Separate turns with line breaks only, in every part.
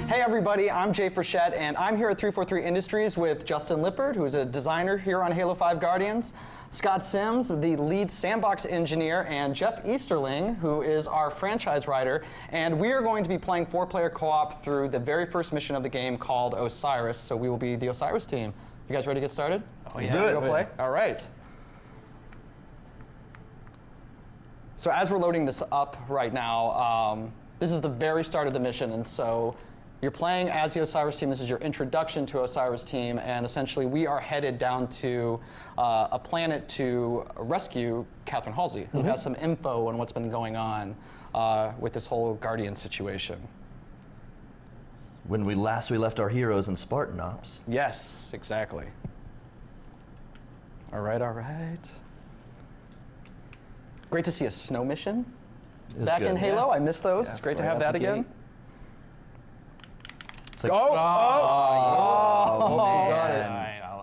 Hey everybody, I'm Jay Frechette, and I'm here at 343 Industries with Justin Lippard, who is a designer here on Halo 5 Guardians, Scott Sims, the lead sandbox engineer, and Jeff Easterling, who is our franchise writer. And we are going to be playing 4-player co-op through the very first mission of the game called Osiris. So we will be the Osiris team. You guys ready to get started?
Oh, yeah. Let's do it.
Go play? All right. So as we're loading this up right now, this is the very start of the mission, and so you're playing as the Osiris team. This is your introduction to Osiris team, and essentially we are headed down to a planet to rescue Catherine Halsey, who has some info on what's been going on with this whole Guardian situation.
When we left our heroes in Spartan Ops.
Yes, exactly. All right, all right. Great to see a snow mission back in Halo. Yeah. I missed those. Yeah, it's great to have that again.
It's like,
oh,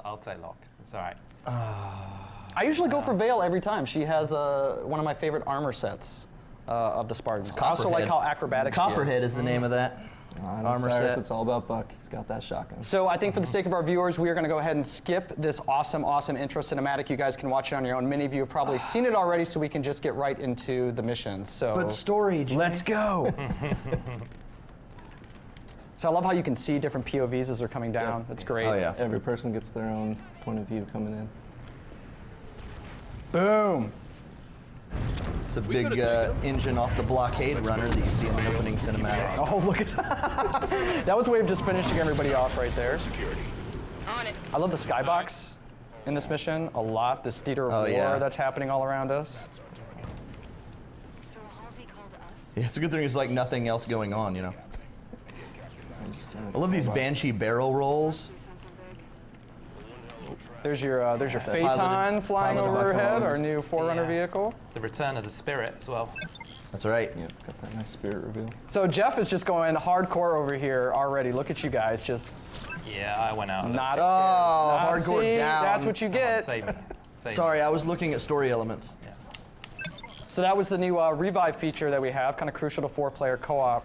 I'll take Lock. It's all right.
I usually go for Vale every time. She has one of my favorite armor sets of the Spartans. I also like how acrobatic she is.
Copperhead is the name of that.
Armor set. It's all about Buck. He's got that shotgun.
So I think for the sake of our viewers, we are going to go ahead and skip this awesome intro cinematic. You guys can watch it on your own. Many of you have probably seen it already, so we can just get right into the mission. So,
but story, Jay.
Let's go. So I love how you can see different POVs as they're coming down. Yep. That's great.
Oh, yeah.
Every person gets their own point of view coming in.
Boom.
It's a big engine off the blockade runner that you see in the opening cinematic.
Oh, look at that. That was a way of just finishing everybody off right there. I love the skybox in this mission a lot. This theater of war that's happening all around us.
Yeah, it's a good thing there's like nothing else going on, you know. I love these Banshee barrel rolls.
There's your Phaeton flying overhead, our new Forerunner vehicle.
The return of the Spirit as well.
That's right.
Yep, got that nice Spirit reveal.
So Jeff is just going hardcore over here already. Look at you guys, just.
Yeah, I went out.
Not
hardcore
see,
down.
That's what you get.
Save me.
Sorry, I was looking at story elements.
Yeah.
So that was the new revive feature that we have, kind of crucial to 4-player co-op.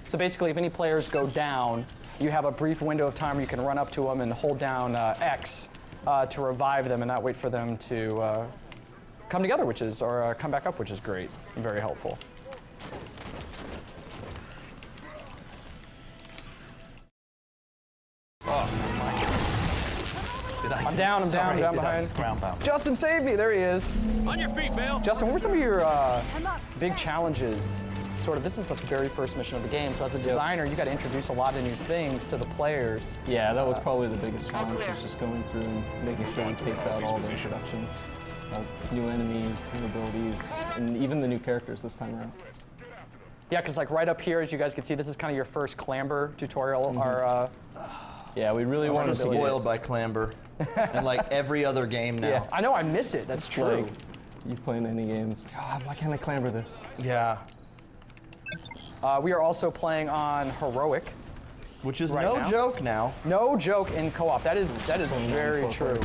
So basically, if any players go down, you have a brief window of time where you can run up to them and hold down X to revive them and not wait for them to come together, or come back up, which is great and very helpful. I'm down behind. Justin, save me! There he is.
On your feet, Bill.
Justin, what were some of your big challenges? This is the very first mission of the game, so as a designer, you got to introduce a lot of new things to the players.
Yeah, that was probably the biggest challenge, was just going through and making sure we paced out all the introductions of new enemies, new abilities, and even the new characters this time around.
Yeah, because like right up here, as you guys can see, this is kind of your first Clamber tutorial.
Yeah, we really wanted to
spoiled by Clamber, and like every other game now.
Yeah, I know, I miss it. That's true.
Like, you play in any games. God, why can't I Clamber this?
Yeah.
We are also playing on Heroic.
Which is no joke now.
No joke in co-op. That is very true.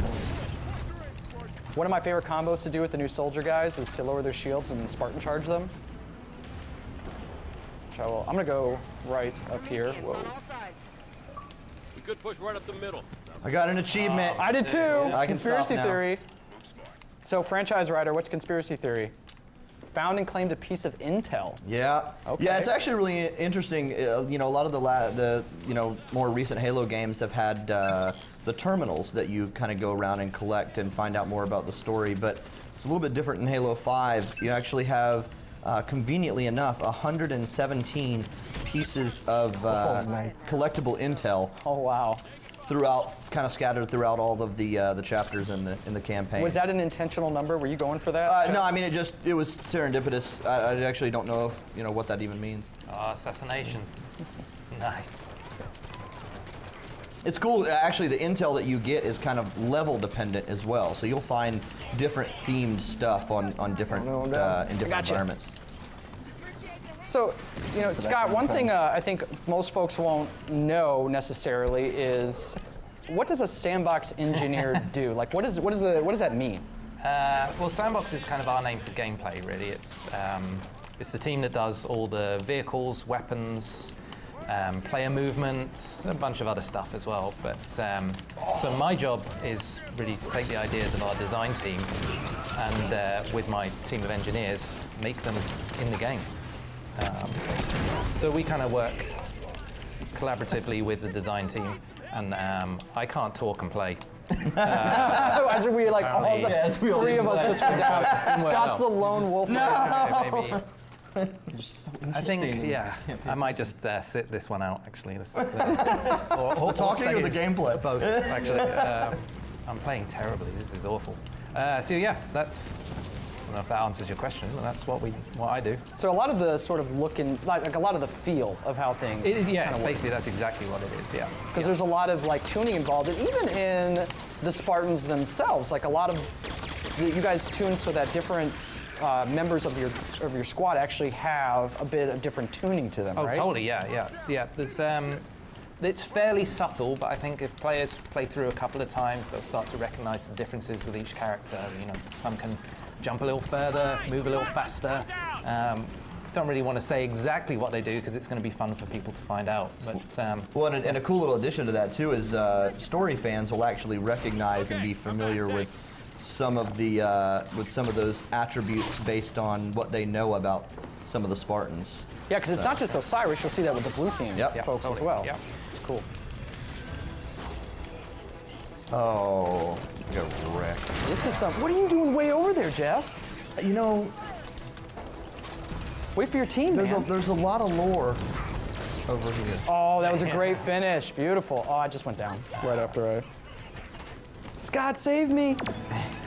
One of my favorite combos to do with the new soldier guys is to lower their shields and then Spartan charge them. I'm gonna go right up here. Whoa.
We could push right up the middle.
I got an achievement.
I did too.
I can
Conspiracy
stop now.
theory. So franchise writer, what's conspiracy theory? Found and claimed a piece of intel.
Yeah.
Okay.
Yeah, it's actually really interesting. You know, a lot of the more recent Halo games have had the terminals that you kind of go around and collect and find out more about the story. But it's a little bit different in Halo 5. You actually have, conveniently enough, 117 pieces of collectible intel.
Oh wow.
Kind of scattered throughout all of the chapters in the campaign.
Was that an intentional number? Were you going for that?
No, I mean it was serendipitous. I actually don't know if, what that even means.
Assassination. Nice.
It's cool. Actually, the intel that you get is kind of level dependent as well. So you'll find different themed stuff on different in different environments.
So, Scott, one thing I think most folks won't know necessarily is, what does a sandbox engineer do? Like, what does that mean?
Well, sandbox is kind of our name for gameplay, really. It's the team that does all the vehicles, weapons, player movements, a bunch of other stuff as well. But so my job is really to take the ideas of our design team and with my team of engineers, make them in the game. So we kind of work collaboratively with the design team, and I can't talk and play.
As we like all the three of us just went down. Scott's the lone wolf.
Maybe.
You're just so
I
interesting.
think,
and you
yeah,
just can't pay
I might just sit this one out, actually.
The talking or the gameplay?
Both, actually. I'm playing terribly. This is awful. So yeah, that's. I don't know if that answers your question, but that's what I do.
So a lot of the sort of looking, like a lot of the feel of how things.
Yeah,
kinda work.
basically that's exactly what it is. Yeah.
Because there's a lot of like tuning involved, and even in the Spartans themselves, like a lot of you guys tune so that different members of your squad actually have a bit of different tuning to them,
Oh,
right?
totally. Yeah. There's it's fairly subtle, but I think if players play through a couple of times, they'll start to recognize the differences with each character. You know, some can jump a little further, move a little faster. Don't really want to say exactly what they do because it's going to be fun for people to find out. But
Well, and a cool little addition to that too is story fans will actually recognize and be familiar with some of those attributes based on what they know about some of the Spartans.
Yeah, because it's not just Osiris. You'll see that with the blue team folks as well.
Yep.
It's cool.
Oh, I got wrecked.
This is some. What are you doing way over there, Jeff?
You know,
Wait for your team, man.
there's a lot of lore over here.
Oh, that was a great finish. Beautiful. Oh, I just went down right after I. Scott, save me.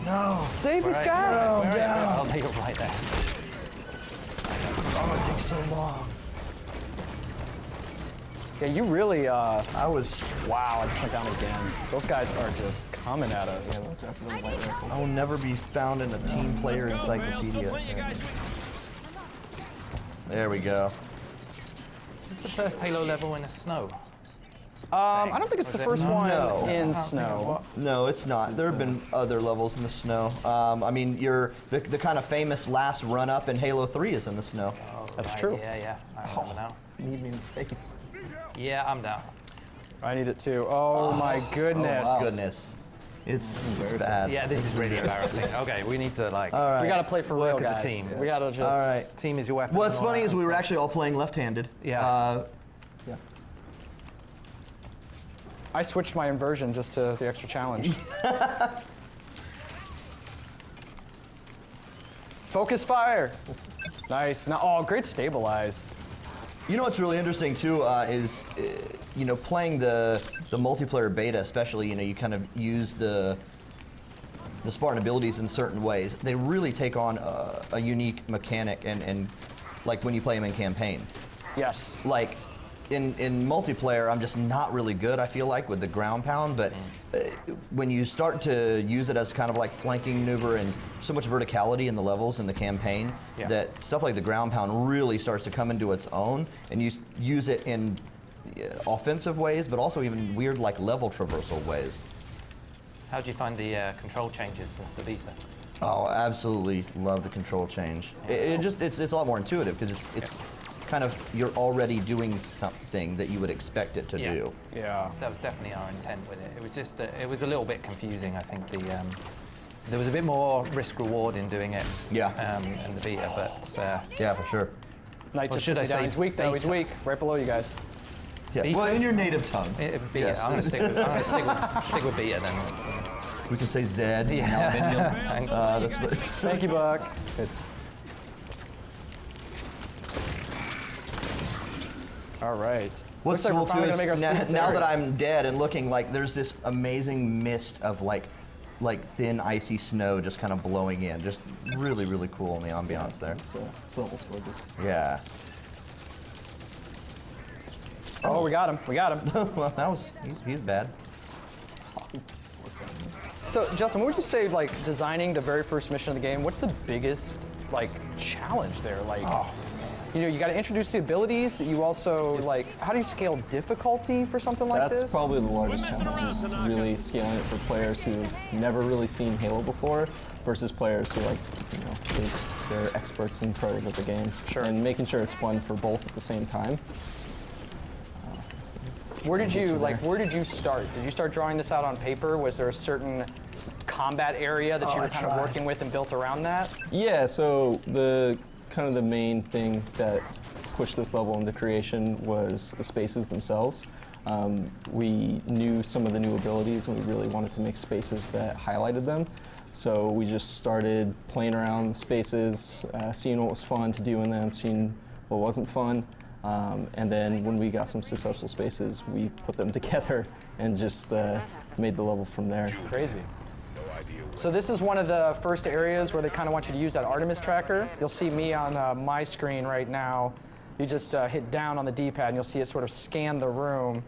No,
Save me,
Right.
Scott.
calm
Oh,
down.
you're right there.
Oh, it takes so long.
Yeah, you really.
I was.
Wow, I just went down again. Those guys are just coming at us.
Yeah, watch out for the light rifle.
I will never be found in a team player encyclopedia. There we go.
This is the first Halo level in the snow.
I don't think it's the first one
No.
in snow.
No, it's not. There have been other levels in the snow. I mean, the kind of famous last run up in Halo 3 is in the snow.
Oh,
That's
right.
true.
Yeah. I remember now.
Need me in the face.
Yeah, I'm down.
I need it too. Oh my goodness.
Oh, goodness. It's bad.
Yeah, this is really embarrassing. Okay, we need to like.
All right.
We gotta play for
Work
real,
as a
guys.
team.
We gotta just.
All right.
Team is your weapon.
What's
and all
funny
that.
is we were actually all playing left-handed.
Yeah.
Yeah.
I switched my inversion just to the extra challenge. Focus fire. Nice. Now, oh, great stabilize.
You know what's really interesting too is, playing the multiplayer beta, especially. You kind of use the Spartan abilities in certain ways. They really take on a unique mechanic, and like when you play them in campaign.
Yes.
Like in multiplayer, I'm just not really good, I feel like, with the ground pound, but when you start to use it as kind of like flanking maneuver and so much verticality in the levels in the campaign, that stuff like the ground pound really starts to come into its own, and you use it in offensive ways, but also even weird like level traversal ways.
How do you find the control changes since the beta?
Oh, absolutely love the control change. It's a lot more intuitive because it's kind of, you're already doing something that you would expect it to do.
Yeah.
That was definitely our intent with it. It was just it was a little bit confusing. I think there was a bit more risk reward in doing it.
Yeah.
In the beta, but
Yeah, for sure.
Knight
Or
just
should
took
I
me down.
say
He's weak though. He's
beta?
weak. Right below you guys.
Yeah.
Beta?
Well, in your native tongue.
beta.
Yes.
I'm gonna stick with beta then.
We can say Zed,
Yeah.
Aluminium. That's what.
Thank you, Buck. All right.
What's
Looks like
cool
we're
too
finally
is
gonna make our
now,
students
now that
serious.
I'm dead and looking, like there's this amazing mist of like thin icy snow just kind of blowing in. Just really, really cool in the ambiance there.
It's almost gorgeous.
Yeah.
Oh, we got him. We got him.
Well, he's bad.
So, Justin, what would you say, like, designing the very first mission of the game, what's the biggest, like, challenge there? Like, you got to introduce the abilities. You also, like, how do you scale difficulty for something like this?
That's probably the largest challenge, is really scaling it for players who've never really seen Halo before versus players who, like, they're experts and pros at the game.
Sure.
And making sure it's fun for both at the same time.
Where did you start? Did you start drawing this out on paper? Was there a certain combat area that you were kind of working with and built around that?
Yeah, so the main thing that pushed this level into creation was the spaces themselves. We knew some of the new abilities and we really wanted to make spaces that highlighted them. So we just started playing around with spaces, seeing what was fun to do in them, seeing what wasn't fun. And then when we got some successful spaces, we put them together and just made the level from there.
Crazy. So this is one of the first areas where they kind of want you to use that Artemis tracker. You'll see me on my screen right now. You just hit down on the D-pad and you'll see it sort of scan the room.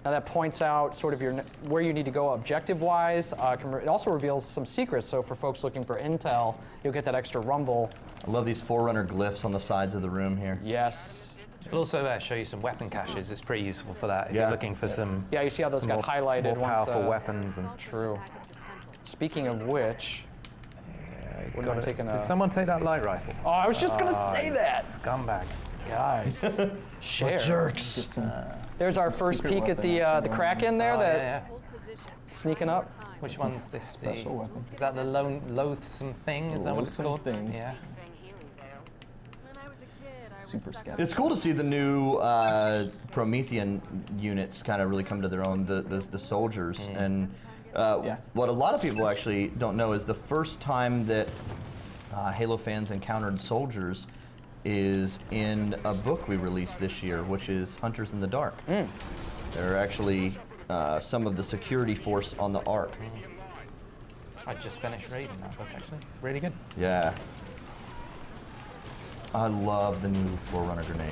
Now that points out sort of where you need to go objective-wise. It also reveals some secrets, so for folks looking for intel, you'll get that extra rumble.
I love these Forerunner glyphs on the sides of the room here.
Yes.
It'll also show you some weapon caches. It's pretty useful for that if you're looking for some.
Yeah, you see how those got highlighted.
More powerful
once,
weapons. And
True. Speaking of which,
did someone take that light rifle?
Oh, I was just gonna say that.
Scumbag.
Guys, share.
Jerks.
There's our first
secret
peek at
weapon
the Kraken there that
Yeah.
sneaking up.
Which one's this?
special weapon.
Is that the loathsome thing? Is that what it's
Loathsome
called?
thing.
Yeah.
Super sketchy.
It's cool to see the new Promethean units kind of really come to their own, the soldiers. And what a lot of people actually don't know is the first time that Halo fans encountered soldiers is in a book we released this year, which is Hunters in the Dark. They're actually some of the security force on the Ark.
I just finished reading that book actually. It's really good.
Yeah. I love the new Forerunner grenade.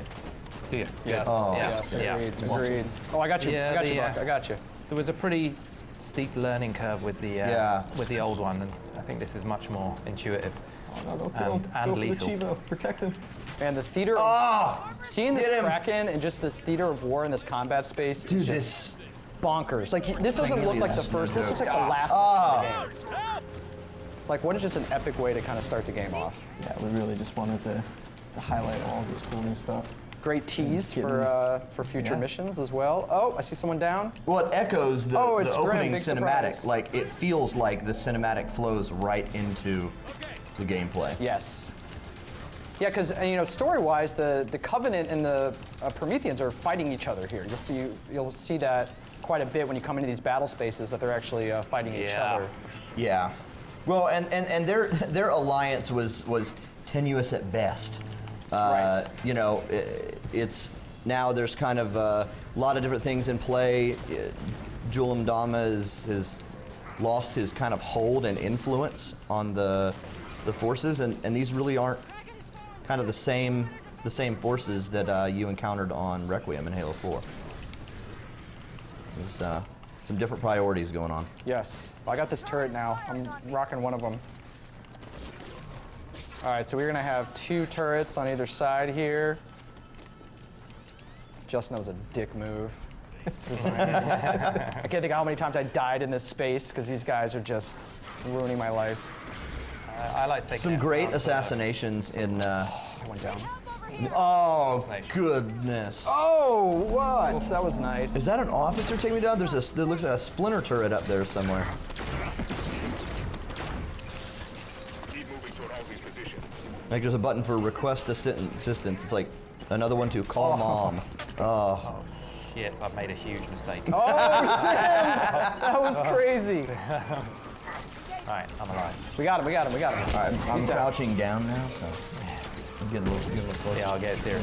Do you?
Yes.
Oh.
Yes.
Yeah.
Agreed. Oh, I got you.
Yeah,
I got
the,
you, Buck. I got you.
There was a pretty steep learning curve with the old one, and I think this is much more intuitive.
No, don't kill him. Let's
and
go for
lethal.
the Chivo. Protect him.
And the theater. Seeing this
Get him.
Kraken and just this theater of war in this combat space
Dude,
is just bonkers. Like this doesn't look like the first. This looks like the last mission of the game. Like what is just an epic way to kind of start the game off.
Yeah, we really just wanted to highlight all of this cool new stuff.
Great tease for future missions as well. Oh, I see someone down.
Well, it echoes the
it's
opening
Big
cinematic.
surprise.
Like, it feels like the cinematic flows right into the gameplay.
Yes. Yeah, because story-wise, the Covenant and the Prometheans are fighting each other here. You'll see that quite a bit when you come into these battle spaces that they're actually fighting each other.
Yeah. Well, and their alliance was tenuous at best.
Right.
It's now there's kind of a lot of different things in play. Julim Dama has lost his kind of hold and influence on the forces, and these really aren't kind of the same forces that you encountered on Requiem in Halo 4. There's some different priorities going on.
Yes. Well, I got this turret now. I'm rocking one of them. All right, so we're gonna have 2 turrets on either side here. Justin, that was a dick move. I can't think how many times I died in this space because these guys are just ruining my life.
I like taking
Some
out
great
arms,
assassinations in.
I went down.
Oh goodness!
Oh, what? That was nice.
Is that an officer taking me down? There looks like a splinter turret up there somewhere. Like there's a button for request assistance. It's like another one to call mom. Oh.
Shit, I've made a huge mistake.
Oh, Sims! That was crazy.
Alright, I'm alive.
We got him.
All right, I'm crouching down now, so I'm getting a little closer.
Yeah, I'll get it there.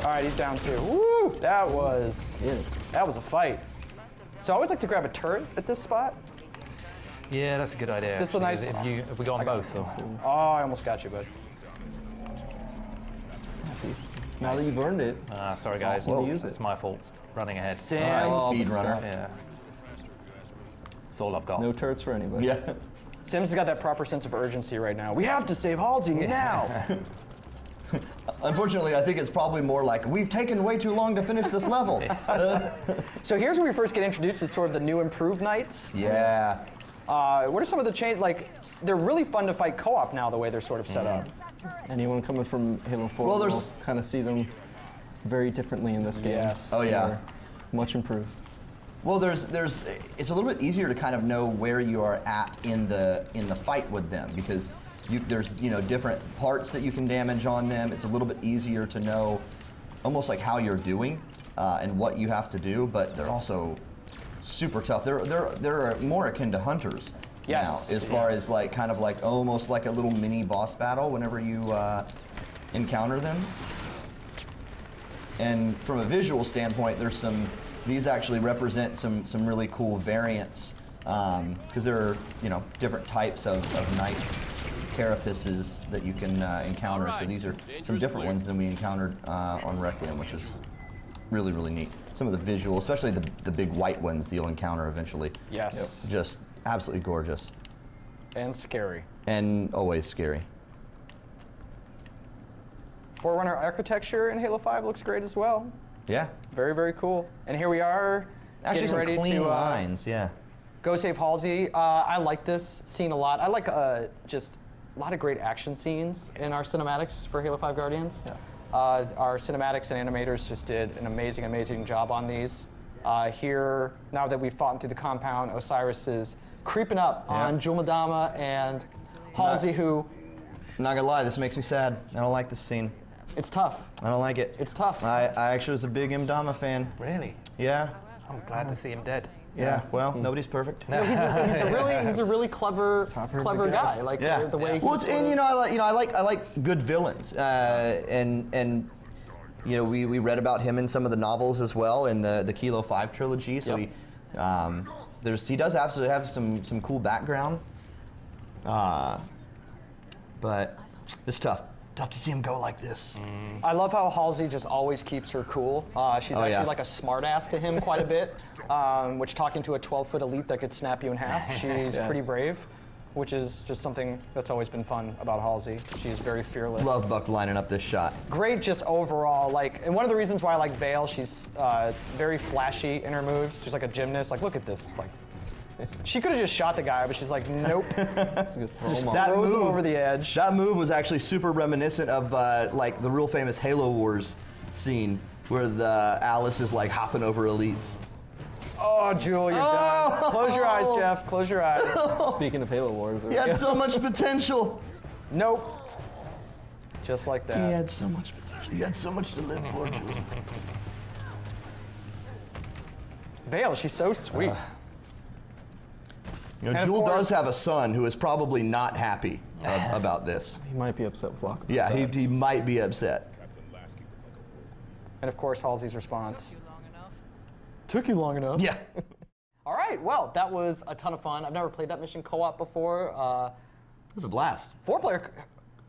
All right, he's down too. Woo! That was a fight. So I always like to grab a turret at this spot.
Yeah, that's a good idea.
This is a
actually,
nice-
If we go on both, or?
Oh, I almost got you, bud.
See, now that you've earned it,
Sorry
it's
guys,
awesome to use it.
it's my fault. Running ahead.
Sims.
Speedrunner.
Yeah. That's all I've got.
no turrets for anybody.
Yeah.
Sims has got that proper sense of urgency right now. We have to save Halsey now.
Unfortunately, I think it's probably more like we've taken way too long to finish this level.
So here's where we first get introduced to sort of the new improved knights.
Yeah.
What are some of the change? Like, they're really fun to fight co-op now. The way they're sort of set up.
Anyone coming from Halo 4
Well,
will
there's-
kind of see them very differently in this game.
Yes.
Oh yeah.
Much improved.
Well, it's a little bit easier to kind of know where you are at in the fight with them because there's different parts that you can damage on them. It's a little bit easier to know almost like how you're doing and what you have to do, but they're also super tough. They're more akin to hunters now, as far as like kind of like almost like a little mini boss battle whenever you encounter them. And from a visual standpoint, these actually represent some really cool variants because there are different types of knight carapaces that you can encounter. So these are some different ones than we encountered on Requiem, which is really, really neat. Some of the visual, especially the big white ones that you'll encounter eventually.
Yes.
Just absolutely gorgeous.
And scary.
And always scary.
Forerunner architecture in Halo 5 looks great as well.
Yeah.
Very, very cool. And here we are,
Actually,
getting
some
ready
clean
to
lines, yeah.
go save Halsey. I like this scene a lot. I like just a lot of great action scenes in our cinematics for Halo 5 Guardians. Yeah. Our cinematics and animators just did an amazing, amazing job on these. Here, now that we've fought through the compound, Osiris is creeping up on Jul 'Mdama and Halsey, who...
I'm not gonna lie, this makes me sad. I don't like this scene.
It's tough.
I don't like it.
It's tough.
I actually was a big Mdama fan.
Really?
Yeah.
I'm glad to see him dead.
Yeah. Well, nobody's perfect.
No, he's a really clever guy. Like the way
Well, I like good villains, and we read about him in some of the novels as well in the Kilo 5 trilogy. So he does have some cool background, but it's tough. Tough to see him go like this.
I love how Halsey just always keeps her cool. She's actually like a smartass to him quite a bit, which talking to a 12-foot elite that could snap you in half, she's pretty brave, which is just something that's always been fun about Halsey. She's very fearless.
Love Buck lining up this shot.
Great just overall, and one of the reasons why I like Vale, she's very flashy in her moves. She's like a gymnast. Like, look at this. She could have just shot the guy, but she's like, nope. Just throws him over the edge.
That move was actually super reminiscent of the real famous Halo Wars scene where the Alice is like hopping over elites.
Oh, Jewel, you're done. Close your eyes, Jeff. Close your eyes.
Speaking of Halo Wars,
He had so much potential.
Nope. Just like that.
He had so much potential. He had so much to live for, Jewel.
Vale, she's so sweet.
Jewel does have a son who is probably not happy about this.
he might be upset with Locke.
Yeah, he might be upset.
And of course, Halsey's response. Took you long enough.
Yeah.
All right, well, that was a ton of fun. I've never played that mission co-op before.
It was a blast.
4-player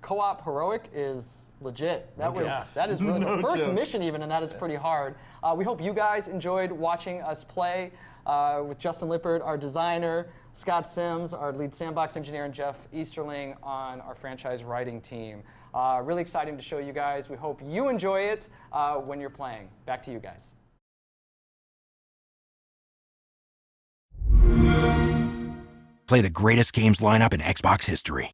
co-op heroic is legit. That is really the first mission even, and that is pretty hard. We hope you guys enjoyed watching us play with Justin Lippard, our designer, Scott Sims, our lead sandbox engineer, and Jeff Easterling on our franchise writing team. Really exciting to show you guys. We hope you enjoy it when you're playing. Back to you guys.
Play the greatest games lineup in Xbox history.